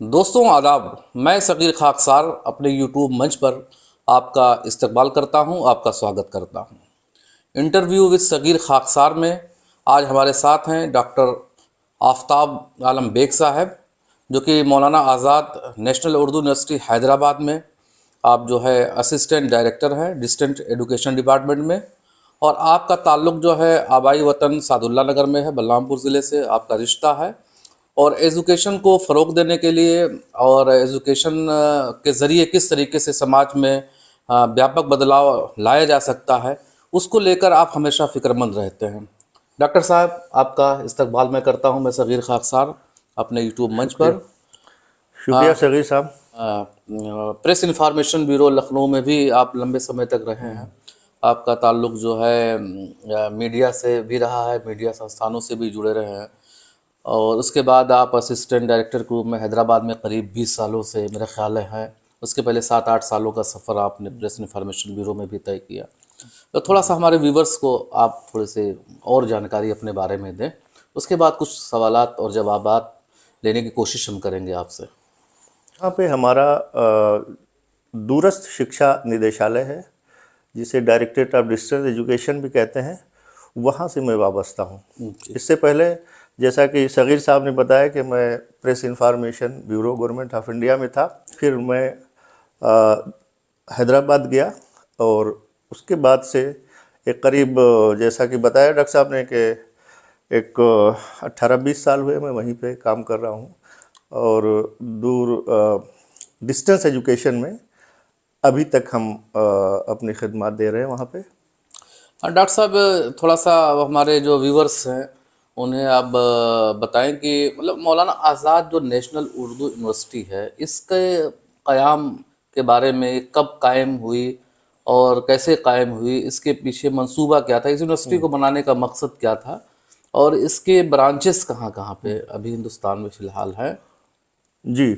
दोस्तों आदाब। मैं सगीर खाकसार अपने यूट्यूब मंच पर आपका इस्तकबाल करता हूं, आपका स्वागत करता हूं। इंटरव्यू विद सगीर खाकसार में आज हमारे साथ हैं डॉक्टर आफताब आलम बेग साहब, जो कि मौलाना आज़ाद नेशनल उर्दू यूनिवर्सिटी हैदराबाद में आप जो है असिस्टेंट डायरेक्टर हैं डिस्टेंट एजुकेशन डिपार्टमेंट में। और आपका ताल्लुक़ जो है आबाई वतन सादुल्ला नगर में है, बलरामपुर ज़िले से आपका रिश्ता है। और एजुकेशन को फ़रोग़ देने के लिए और एजुकेशन के ज़रिए किस तरीके से समाज में व्यापक बदलाव लाया जा सकता है, उसको लेकर आप हमेशा फ़िक्रमंद रहते हैं। डॉक्टर साहब, आपका इस्तकबाल मैं करता हूं, मैं सगीर खाकसार अपने यूट्यूब मंच शुक्रिया पर। शुक्रिया सगीर साहब। प्रेस इंफॉर्मेशन ब्यूरो लखनऊ में भी आप लंबे समय तक रहे हैं। आपका ताल्लुक़ जो है मीडिया से भी रहा है, मीडिया संस्थानों से भी जुड़े रहे हैं। और उसके बाद आप असिस्टेंट डायरेक्टर के रूप में हैदराबाद में करीब 20 सालों से मेरा ख्याल है। उसके पहले 7-8 सालों का सफ़र आपने प्रेस इन्फॉर्मेशन ब्यूरो में भी तय किया। तो थोड़ा सा हमारे व्यूवर्स को आप थोड़े से और जानकारी अपने बारे में दें, उसके बाद कुछ सवालात और जवाबात लेने की कोशिश हम करेंगे आपसे। यहाँ पे हमारा दूरस्थ शिक्षा निदेशालय है, जिसे डायरेक्टरेट ऑफ डिस्टेंस एजुकेशन भी कहते हैं, वहाँ से मैं वाबस्ता हूँ। इससे पहले जैसा कि सगीर साहब ने बताया कि मैं press information bureau government of India में था। फिर मैं हैदराबाद गया और उसके बाद से एक करीब जैसा कि बताया डॉक्टर साहब ने कि एक 18-20 साल हुए मैं वहीं पे काम कर रहा हूँ। और डिस्टेंस एजुकेशन में अभी तक हम अपनी खिदमत दे रहे हैं वहाँ पे। डॉक्टर साहब, थोड़ा सा हमारे जो व्यूवर्स हैं उन्हें आप बताएं कि मतलब मौलाना आज़ाद जो नेशनल उर्दू यूनिवर्सिटी है, इसके क़याम के बारे में, कब कायम हुई और कैसे कायम हुई, इसके पीछे मंसूबा क्या था, इस यूनिवर्सिटी को बनाने का मकसद क्या था, और इसके ब्रांचेस कहाँ कहाँ पे अभी हिंदुस्तान में फ़िलहाल है। जी,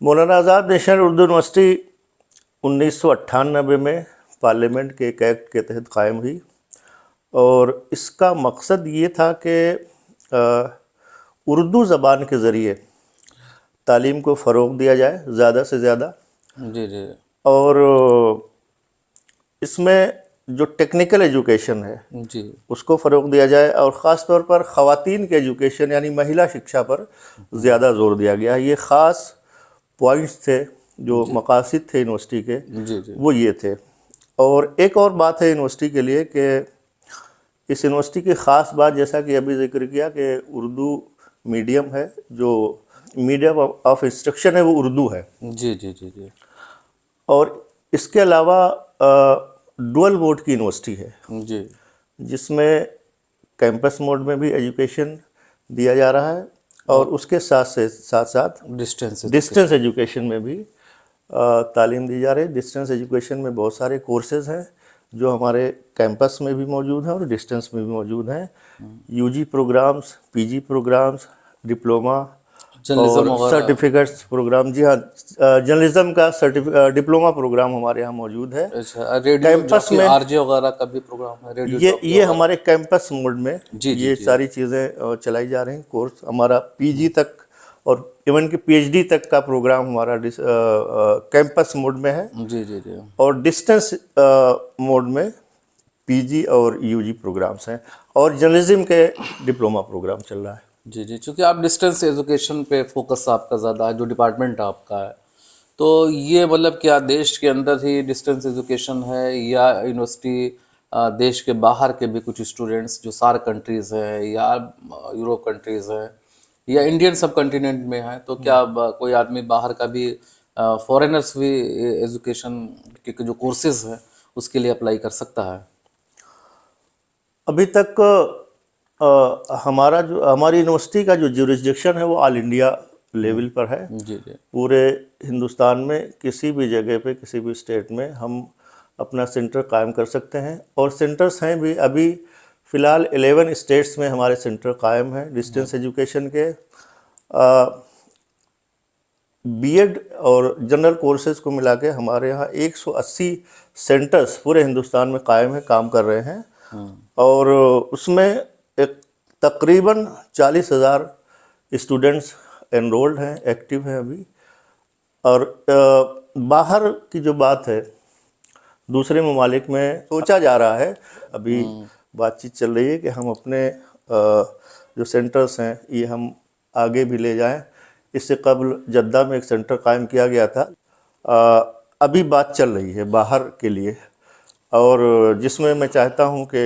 मौलाना आज़ाद नेशनल उर्दू यूनिवर्सिटी 1998 में पार्लियामेंट के एक एक्ट के तहत कायम हुई। और इसका मकसद ये था कि उर्दू ज़बान के ज़रिए तालीम को फ़रोग़ दिया जाए ज़्यादा से ज़्यादा। जी जी। और इसमें जो टेक्निकल एजुकेशन है जी उसको फ़रोग़ दिया जाए, और ख़ास तौर पर ख़वातीन के एजुकेशन यानी महिला शिक्षा पर ज़्यादा ज़ोर दिया गया। ये ख़ास पॉइंट्स थे, जो मकासद थे यूनिवर्सिटी के, जी जी। वो ये थे। और एक और बात है यूनिवर्सिटी के लिए कि इस यूनिवर्सिटी की ख़ास बात, जैसा कि अभी जिक्र किया, कि उर्दू मीडियम है, जो मीडियम ऑफ इंस्ट्रक्शन है वो उर्दू है। जी जी जी जी। और इसके अलावा डुअल मोड की यूनिवर्सिटी है, जी जिसमें कैंपस मोड में भी एजुकेशन दिया जा रहा है, और उसके साथ साथ डिस्टेंस एजुकेशन में भी तालीम दी जा रही है। डिस्टेंस एजुकेशन में बहुत सारे कोर्सेज़ हैं जो हमारे कैंपस में भी मौजूद हैं और डिस्टेंस में भी मौजूद हैं। UG programmes, PG programmes, diploma और सर्टिफिकेट्स प्रोग्राम। जी हाँ, जर्नलिज्म का डिप्लोमा प्रोग्राम हमारे यहाँ मौजूद है। अच्छा, रेडियो कैंपस में आरजे वगैरह का भी प्रोग्राम है, रेडियो ये हमारे कैंपस मोड में जी जी ये जी। सारी चीज़ें चलाई जा रही हैं। कोर्स हमारा पीजी तक और इवन कि पीएचडी तक का प्रोग्राम हमारा कैंपस मोड में है। जी जी जी। और डिस्टेंस मोड में पीजी और यूजी प्रोग्राम्स हैं, और जर्नलिज्म के डिप्लोमा प्रोग्राम चल रहा है। जी जी, चूँकि आप डिस्टेंस एजुकेशन पे फोकस आपका ज़्यादा है, जो डिपार्टमेंट आपका है, तो ये मतलब क्या देश के अंदर ही डिस्टेंस एजुकेशन है, या यूनिवर्सिटी देश के बाहर के भी कुछ स्टूडेंट्स जो सार्क कंट्रीज़ हैं या यूरोप कंट्रीज़ हैं या इंडियन सब कॉन्टिनेंट में हैं, तो क्या कोई आदमी बाहर का भी फॉरेनर्स भी एजुकेशन के जो कोर्सेज हैं उसके लिए अप्लाई कर सकता है? अभी तक हमारी यूनिवर्सिटी का जो जुरिस्डिक्शन है वो ऑल इंडिया लेवल पर है। जी जी। पूरे हिंदुस्तान में किसी भी जगह पे, किसी भी स्टेट में हम अपना सेंटर कायम कर सकते हैं, और सेंटर्स हैं भी। अभी फ़िलहाल 11 स्टेट्स में हमारे सेंटर कायम हैं डिस्टेंस एजुकेशन के। बीएड और जनरल कोर्सेज़ को मिला के हमारे यहाँ 180 सेंटर्स पूरे हिंदुस्तान में कायम है, काम कर रहे हैं। और उसमें एक तकरीबन 40,000 स्टूडेंट्स एनरोल्ड हैं, एक्टिव हैं अभी। और बाहर की जो बात है, दूसरे ममालिक में सोचा जा रहा है, अभी बातचीत चल रही है कि हम अपने जो सेंटर्स हैं ये हम आगे भी ले जाएं। इससे कबल जद्दा में एक सेंटर कायम किया गया था, अभी बात चल रही है बाहर के लिए, और जिसमें मैं चाहता हूं कि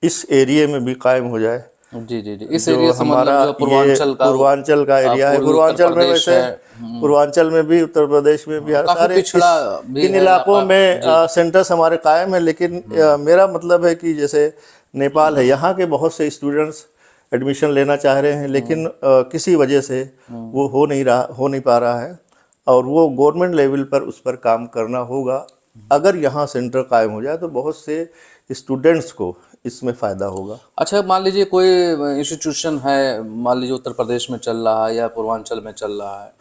इस एरिया में भी कायम हो जाए। जी जी जी, इस एरिया से हमारा मतलब जो पूर्वांचल का एरिया है, पूर्वांचल में वैसे पूर्वांचल में भी, उत्तर प्रदेश में भी, हर सारे इन इलाकों में सेंटर्स हमारे कायम है। लेकिन मेरा मतलब है कि जैसे नेपाल है, यहाँ के बहुत से स्टूडेंट्स एडमिशन लेना चाह रहे हैं, लेकिन किसी वजह से वो हो नहीं पा रहा है, और वो गवर्नमेंट लेवल पर उस पर काम करना होगा। अगर यहाँ सेंटर कायम हो जाए तो बहुत से स्टूडेंट्स को इसमें फ़ायदा होगा। अच्छा, मान लीजिए कोई इंस्टीट्यूशन है, मान लीजिए उत्तर प्रदेश में चल रहा है या पूर्वांचल में चल रहा है,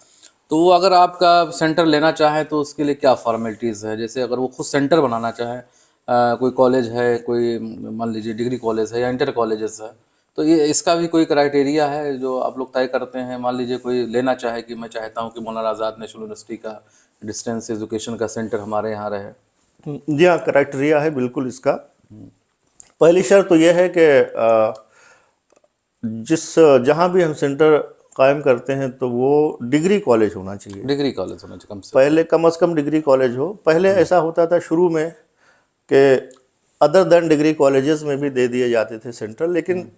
तो वो अगर आपका सेंटर लेना चाहे तो उसके लिए क्या फॉर्मेलिटीज़ है? जैसे अगर वो खुद सेंटर बनाना चाहे, कोई कॉलेज है, कोई मान लीजिए डिग्री कॉलेज है या इंटर कॉलेजेस है, तो ये इसका भी कोई क्राइटेरिया है जो आप लोग तय करते हैं? मान लीजिए कोई लेना चाहे कि मैं चाहता हूँ कि मौलाना आज़ाद नेशनल यूनिवर्सिटी का डिस्टेंस एजुकेशन का सेंटर हमारे यहाँ रहे। जी हाँ, क्राइटेरिया है बिल्कुल इसका। पहली शर्त तो यह है कि जहाँ भी हम सेंटर कायम करते हैं तो वो डिग्री कॉलेज होना चाहिए। डिग्री कॉलेज होना चाहिए पहले कम से कम डिग्री कॉलेज हो। पहले ऐसा होता था शुरू में कि अदर देन डिग्री कॉलेजेस में भी दे दिए जाते थे सेंटर, लेकिन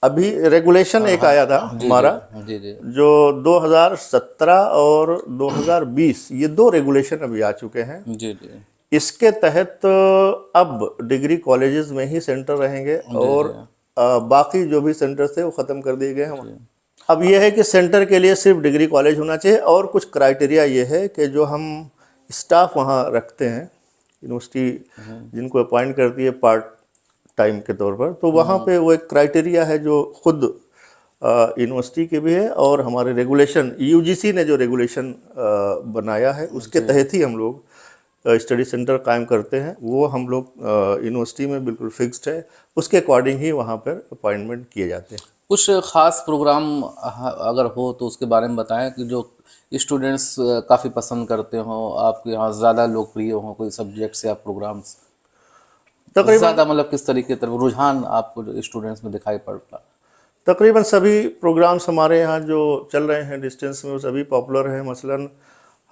अभी रेगुलेशन एक आया था हमारा, जो 2017 और 2020 ये 2 रेगुलेशन अभी आ चुके हैं। जी जी। इसके तहत अब डिग्री कॉलेजेस में ही सेंटर रहेंगे, और बाकी जो भी सेंटर थे वो ख़त्म कर दिए गए हैं। अब यह है कि सेंटर के लिए सिर्फ डिग्री कॉलेज होना चाहिए, और कुछ क्राइटेरिया ये है कि जो हम स्टाफ वहाँ रखते हैं, यूनिवर्सिटी जिनको अपॉइंट करती है पार्ट टाइम के तौर पर, तो वहाँ पे वो एक क्राइटेरिया है जो खुद यूनिवर्सिटी के भी है, और हमारे रेगुलेशन यूजीसी ने जो रेगुलेशन बनाया है उसके तहत ही हम लोग स्टडी सेंटर कायम करते हैं। वो हम लोग यूनिवर्सिटी में बिल्कुल फिक्स्ड है, उसके अकॉर्डिंग ही वहाँ पर अपॉइंटमेंट किए जाते हैं। कुछ ख़ास प्रोग्राम अगर हो तो उसके बारे में बताएं कि जो स्टूडेंट्स काफ़ी पसंद करते हो, आपके यहाँ ज़्यादा लोकप्रिय हो, कोई सब्जेक्ट्स या प्रोग्राम्स तकरीबन ज़्यादा, मतलब किस तरीके तरफ रुझान आपको जो स्टूडेंट्स में दिखाई पड़ता? तकरीबन सभी प्रोग्राम्स हमारे यहाँ जो चल रहे हैं डिस्टेंस में वो सभी पॉपुलर हैं। मसलन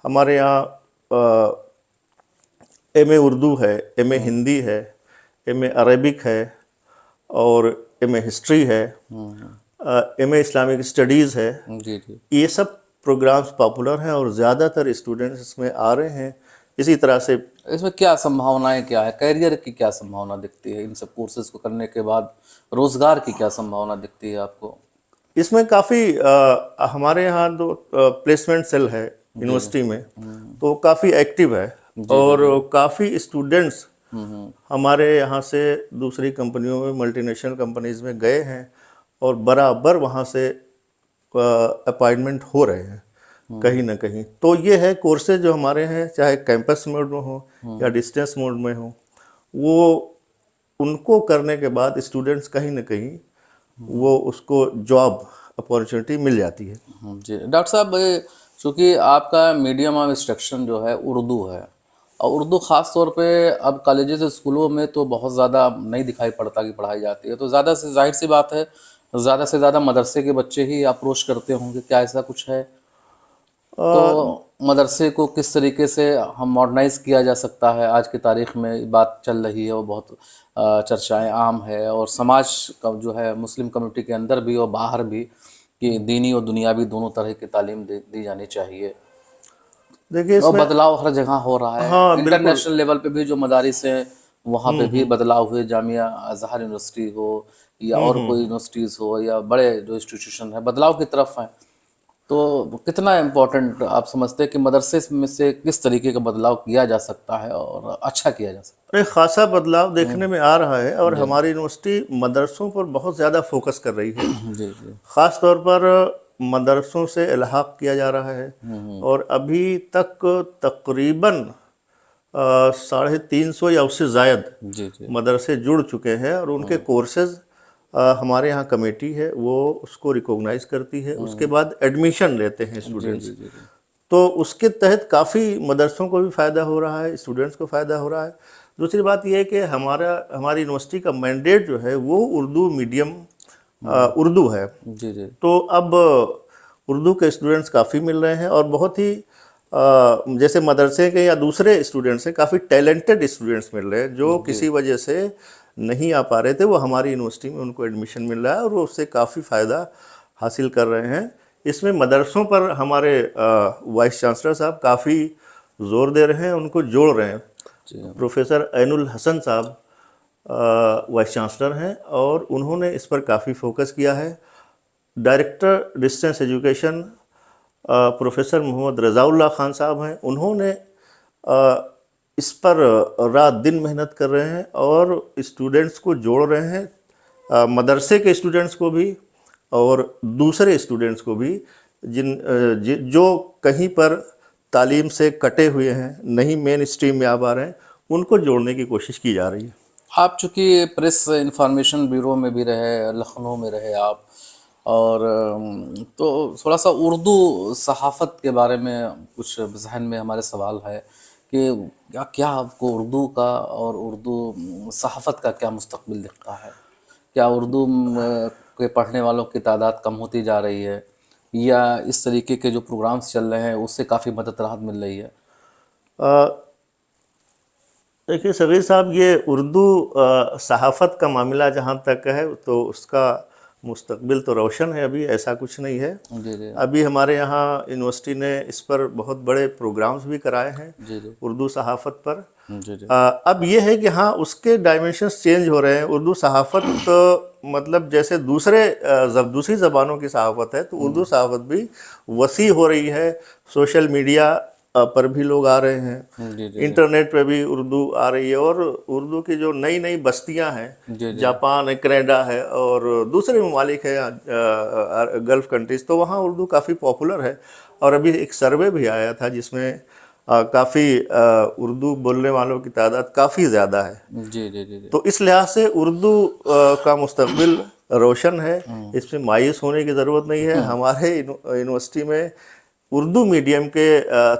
हमारे यहाँ एमए उर्दू है, एमए हिंदी है, एमए अरेबिक है, और एमए हिस्ट्री है, एमए इस्लामिक स्टडीज़ है। जी जी। ये सब प्रोग्राम्स पॉपुलर हैं और ज़्यादातर स्टूडेंट्स इसमें आ रहे हैं। इसी तरह से इसमें क्या संभावनाएं क्या है, करियर की क्या संभावना दिखती है इन सब कोर्सेज को करने के बाद, रोजगार की क्या संभावना दिखती है आपको? इसमें काफ़ी हमारे यहाँ 2 प्लेसमेंट सेल है यूनिवर्सिटी में, तो काफ़ी एक्टिव है, और काफ़ी स्टूडेंट्स हमारे यहाँ से दूसरी कंपनियों में, मल्टीनेशनल कंपनीज में गए हैं, और बराबर वहाँ से अपॉइंटमेंट हो रहे हैं कहीं ना कहीं। तो ये है कोर्सेज जो हमारे हैं, चाहे कैंपस मोड में हो या डिस्टेंस मोड में हो, वो उनको करने के बाद स्टूडेंट्स कहीं ना कहीं वो उसको जॉब अपॉर्चुनिटी मिल जाती है। जी डॉक्टर साहब, चूँकि आपका मीडियम ऑफ इंस्ट्रक्शन जो है उर्दू है, और उर्दू ख़ास तौर पे अब कॉलेजेस स्कूलों में तो बहुत ज़्यादा नहीं दिखाई पड़ता कि पढ़ाई जाती है, तो ज़्यादा से जाहिर सी बात है ज़्यादा से ज़्यादा मदरसे के बच्चे ही अप्रोच करते होंगे, क्या ऐसा कुछ है? तो मदरसे को किस तरीके से हम मॉडर्नाइज किया जा सकता है? आज की तारीख में बात चल रही है, वो बहुत चर्चाएं आम है, और समाज का जो है मुस्लिम कम्युनिटी के अंदर भी और बाहर भी, कि दीनी और दुनियावी दोनों तरह की तालीम दी जानी चाहिए। देखिए और बदलाव हर जगह हो रहा है। हाँ, इंटरनेशनल लेवल पे भी जो मदारिस हैं वहाँ पे भी बदलाव हुए, जामिया अजहर यूनिवर्सिटी हो या और कोई यूनिवर्सिटीज़ हो या बड़े जो इंस्टीट्यूशन है बदलाव की तरफ हैं। तो कितना इम्पोर्टेंट आप समझते हैं कि मदरसे में से किस तरीके का बदलाव किया जा सकता है और अच्छा किया जा सकता है? खासा बदलाव देखने में आ रहा है, और हमारी यूनिवर्सिटी मदरसों पर बहुत ज़्यादा फोकस कर रही है। जी जी। ख़ास तौर पर मदरसों से इल्हाक किया जा रहा है, और अभी तक तकरीबन 350 या उससे ज़ायद मदरसे जुड़ चुके हैं, और उनके कोर्सेज हमारे यहाँ कमेटी है वो उसको रिकॉग्नाइज करती है, उसके बाद एडमिशन लेते हैं स्टूडेंट्स। तो उसके तहत काफ़ी मदरसों को भी फ़ायदा हो रहा है, स्टूडेंट्स को फ़ायदा हो रहा है। दूसरी बात यह है कि हमारी यूनिवर्सिटी का मैंडेट जो है वो उर्दू मीडियम उर्दू है। जी जी। तो अब उर्दू के स्टूडेंट्स काफ़ी मिल रहे हैं और बहुत ही जैसे मदरसे के या दूसरे स्टूडेंट्स हैं, काफ़ी टैलेंटेड स्टूडेंट्स मिल रहे हैं जो किसी वजह से नहीं आ पा रहे थे, वो हमारी यूनिवर्सिटी में उनको एडमिशन मिल रहा है और वो उससे काफ़ी फ़ायदा हासिल कर रहे हैं। इसमें मदरसों पर हमारे वाइस चांसलर साहब काफ़ी ज़ोर दे रहे हैं, उनको जोड़ रहे हैं। प्रोफेसर ऐनुल हसन साहब वाइस चांसलर हैं और उन्होंने इस पर काफ़ी फोकस किया है। Director distance education professor Mohammad Razaullah Khan साहब हैं, उन्होंने इस पर रात दिन मेहनत कर रहे हैं और स्टूडेंट्स को जोड़ रहे हैं, मदरसे के स्टूडेंट्स को भी और दूसरे स्टूडेंट्स को भी जो कहीं पर तालीम से कटे हुए हैं, नहीं मेन स्ट्रीम में आ पा रहे हैं, उनको जोड़ने की कोशिश की जा रही है। आप चूँकि प्रेस इंफॉर्मेशन ब्यूरो में भी रहे, लखनऊ में रहे आप, और तो थोड़ा सा उर्दू सहाफ़त के बारे में कुछ जहन में हमारे सवाल है कि क्या आपको उर्दू का और उर्दू सहाफ़त का क्या मुस्तकबिल दिखता है? क्या उर्दू के पढ़ने वालों की तादाद कम होती जा रही है या इस तरीके के जो प्रोग्राम्स चल रहे हैं उससे काफ़ी मदद राहत मिल रही है? देखिए सगीर साहब, ये उर्दू सहाफ़त का मामला जहाँ तक है तो उसका मुस्तकबिल तो रोशन है, अभी ऐसा कुछ नहीं है। जी जी। अभी हमारे यहाँ यूनिवर्सिटी ने इस पर बहुत बड़े प्रोग्राम्स भी कराए हैं जी जी। उर्दू सहाफ़त पर। जी जी। अब ये है कि हाँ, उसके डायमेंशंस चेंज हो रहे हैं। उर्दू सहाफ़त तो मतलब जैसे दूसरी ज़बानों की सहाफ़त है, तो उर्दू सहाफ़त भी वसी हो रही है। सोशल मीडिया पर भी लोग आ रहे हैं, जी जी। इंटरनेट पे भी उर्दू आ रही है और उर्दू की जो नई नई बस्तियां हैं, जी जी। जापान है, कनाडा है और दूसरे ममालिक है, गल्फ़ कंट्रीज़, तो वहाँ उर्दू काफ़ी पॉपुलर है। और अभी एक सर्वे भी आया था जिसमें काफ़ी उर्दू बोलने वालों की तादाद काफ़ी ज़्यादा है। जी जी जी। तो इस लिहाज से उर्दू का मुस्तकबिल रोशन है, इसमें मायूस होने की ज़रूरत नहीं है। हमारे यूनिवर्सिटी में उर्दू मीडियम के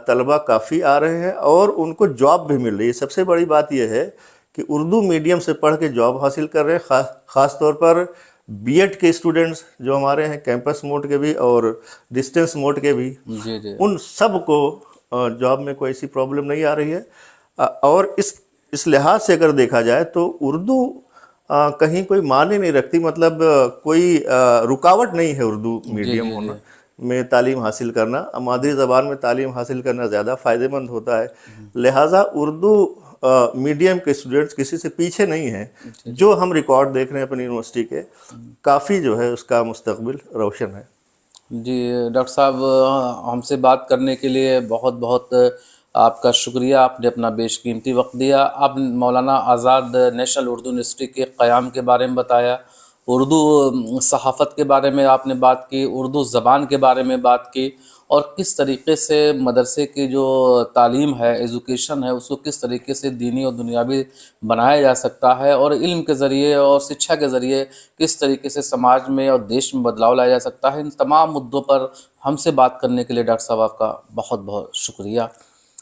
तलबा काफ़ी आ रहे हैं और उनको जॉब भी मिल रही है। सबसे बड़ी बात यह है कि उर्दू मीडियम से पढ़ के जॉब हासिल कर रहे हैं। ख़ास तौर पर बीएड के स्टूडेंट्स जो हमारे हैं, कैंपस मोड के भी और डिस्टेंस मोड के भी, जी जी। उन सब को जॉब में कोई ऐसी प्रॉब्लम नहीं आ रही है। और इस लिहाज से अगर देखा जाए तो उर्दू कहीं कोई मायने नहीं रखती, मतलब कोई रुकावट नहीं है उर्दू मीडियम होना में तालीम हासिल करना। मादरी ज़बान में तालीम हासिल करना ज़्यादा फ़ायदेमंद होता है। लिहाजा उर्दू मीडियम के स्टूडेंट्स किसी से पीछे नहीं हैं। जो हम रिकॉर्ड देख रहे हैं अपनी यूनिवर्सिटी के, काफ़ी जो है उसका मुस्तकबिल रोशन है। जी डॉक्टर साहब, हमसे बात करने के लिए बहुत बहुत आपका शुक्रिया। आपने अपना बेशकीमती वक्त दिया। आप मौलाना आज़ाद नेशनल उर्दू यूनिवर्सिटी के क़याम के बारे में बताया, उर्दू सहाफ़त के बारे में आपने बात की, उर्दू ज़बान के बारे में बात की, और किस तरीके से मदरसे की जो तालीम है, एजुकेशन है, उसको किस तरीके से दीनी और दुनियावी बनाया जा सकता है, और इल्म के ज़रिए और शिक्षा के ज़रिए किस तरीके से समाज में और देश में बदलाव लाया जा सकता है। इन तमाम मुद्दों पर हमसे बात करने के लिए डॉक्टर साहब आपका बहुत बहुत शुक्रिया।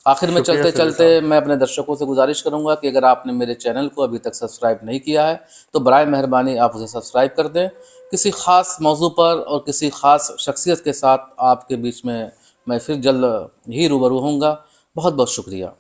आखिर में चलते चलते मैं अपने दर्शकों से गुजारिश करूंगा कि अगर आपने मेरे चैनल को अभी तक सब्सक्राइब नहीं किया है तो बराए मेहरबानी आप उसे सब्सक्राइब कर दें। किसी ख़ास मौजू पर और किसी ख़ास शख्सियत के साथ आपके बीच में मैं फिर जल्द ही रूबरू होऊंगा। बहुत बहुत शुक्रिया।